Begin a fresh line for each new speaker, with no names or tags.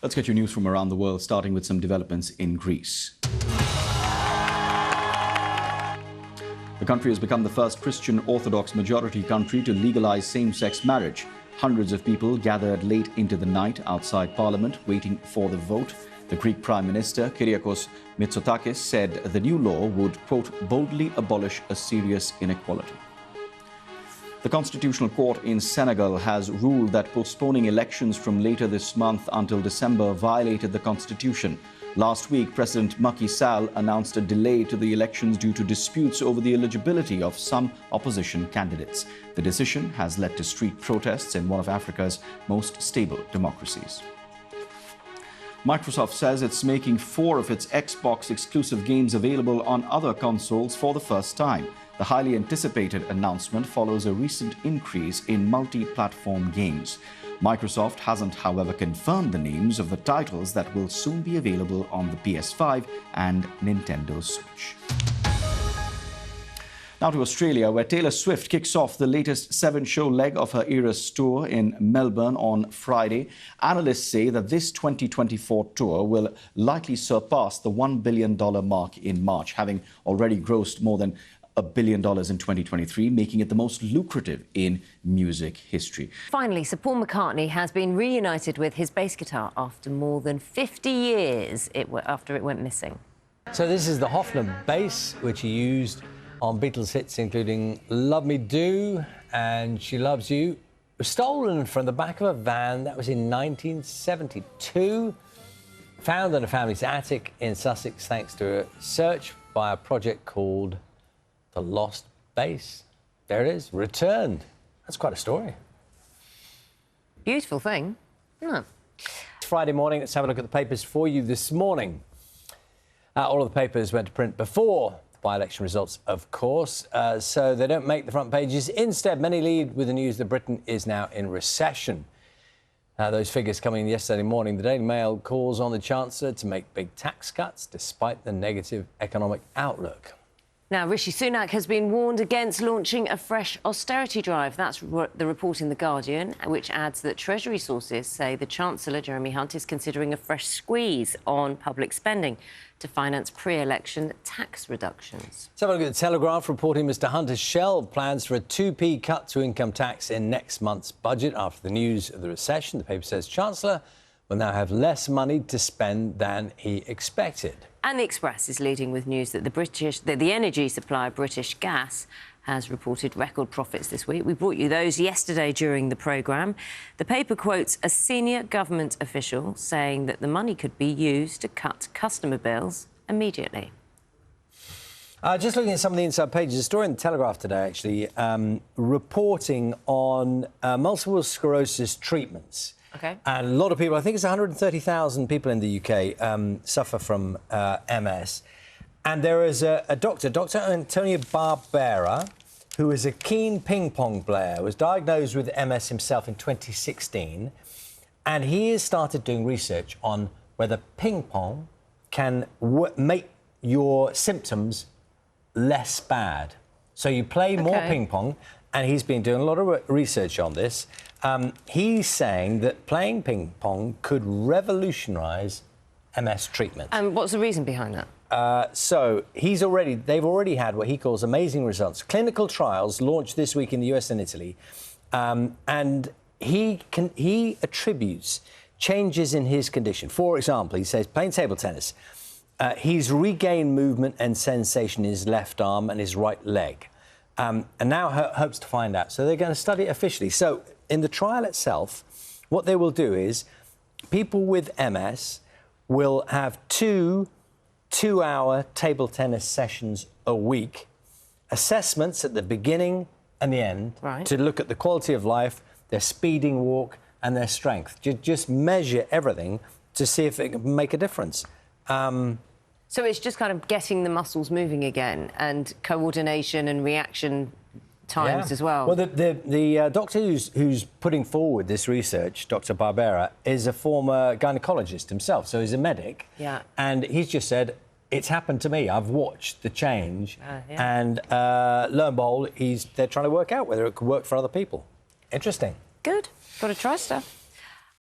Let's get your news from around the world, starting with some developments in Greece. The country has become the first Christian Orthodox majority country to legalize same-sex marriage. Hundreds of people gathered late into the night outside Parliament waiting for the vote. The Greek Prime Minister, Kyriakos Mitsotakis, said the new law would, quote, boldly abolish a serious inequality. The Constitutional Court in Senegal has ruled that postponing elections from later this month until December violated the Constitution. Last week, President Macky Sall announced a delay to the elections due to disputes over the eligibility of some opposition candidates. The decision has led to street protests in one of Africa's most stable democracies. Microsoft says it's making 4 of its Xbox exclusive games available on other consoles for the first time. The highly anticipated announcement follows a recent increase in multi-platform games. Microsoft hasn't, however, confirmed the names of the titles that will soon be available on the PS5 and Nintendo Switch. Now to Australia, where Taylor Swift kicks off the latest 7-show leg of her Eras tour in Melbourne on Friday. Analysts say that this 2024 tour will likely surpass the $1 billion mark in March, having already grossed more than $1 billion in 2023, making it the most lucrative in music history.
Finally, Sir Paul McCartney has been reunited with his bass guitar after more than 50 years after it went missing.
So this is the Hofner bass, which he used on Beatles hits including Love Me Do and She Loves You. It was stolen from the back of a van. That was in 1972. Found in a family's attic in Sussex thanks to a search by a project called The Lost Bass. There it is, returned. That's quite a story.
Beautiful thing, isn't it?
It's Friday morning. Let's have a look at the papers for you this morning. All of the papers went to print before the by-election results, of course, so they don't make the front pages. Instead, many lead with the news that Britain is now in recession. Those figures coming in yesterday morning. The Daily Mail calls on the Chancellor to make big tax cuts despite the negative economic outlook.
Now, Rishi Sunak has been warned against launching a fresh austerity drive. That's the report in The Guardian, which adds that Treasury sources say the Chancellor, Jeremy Hunt, is considering a fresh squeeze on public spending to finance pre-election tax reductions.
Let's have a look at the Telegraph reporting Mr Hunt has shelved plans for a 2p cut to income tax in next month's budget after the news of the recession. The paper says Chancellor will now have less money to spend than he expected.
And the Express is leading with news that the energy supplier British Gas has reported record profits this week. We brought you those yesterday during the programme. The paper quotes a senior government official saying that the money could be used to cut customer bills immediately.
Just looking at some of the inside pages, a story in the Telegraph today, actually, reporting on multiple sclerosis treatments.
OK.
And a lot of people, I think it's 130,000 people in the UK suffer from MS. And there is a doctor, Dr Antonio Barbera, who is a keen ping-pong player, was diagnosed with MS himself in 2016. And he has started doing research on whether ping-pong can make your symptoms less bad. So you play more ping-pong, and he's been doing a lot of research on this. He's saying that playing ping-pong could revolutionise MS treatment.
And what's the reason behind that?
So they've already had what he calls amazing results. Clinical trials launched this week in the US and Italy, and he attributes changes in his condition. For example, he says playing table tennis, he's regained movement and sensation in his left arm and his right leg, and now hopes to find out. So they're going to study it officially. So in the trial itself, what they will do is people with MS will have two-hour table tennis sessions a week, assessments at the beginning and the end to look at the quality of life, their speeding walk and their strength. Just measure everything to see if it can make a difference.
So it's just kind of getting the muscles moving again and coordination and reaction times as well.
Well, the doctor who's putting forward this research, Dr Barbera, is a former gynaecologist himself, so he's a medic. Yeah. And he's just said, it's happened to me. I've watched the change. And lo and behold, they're trying to work out whether it could work for other people. Interesting.
Good. Got to try stuff.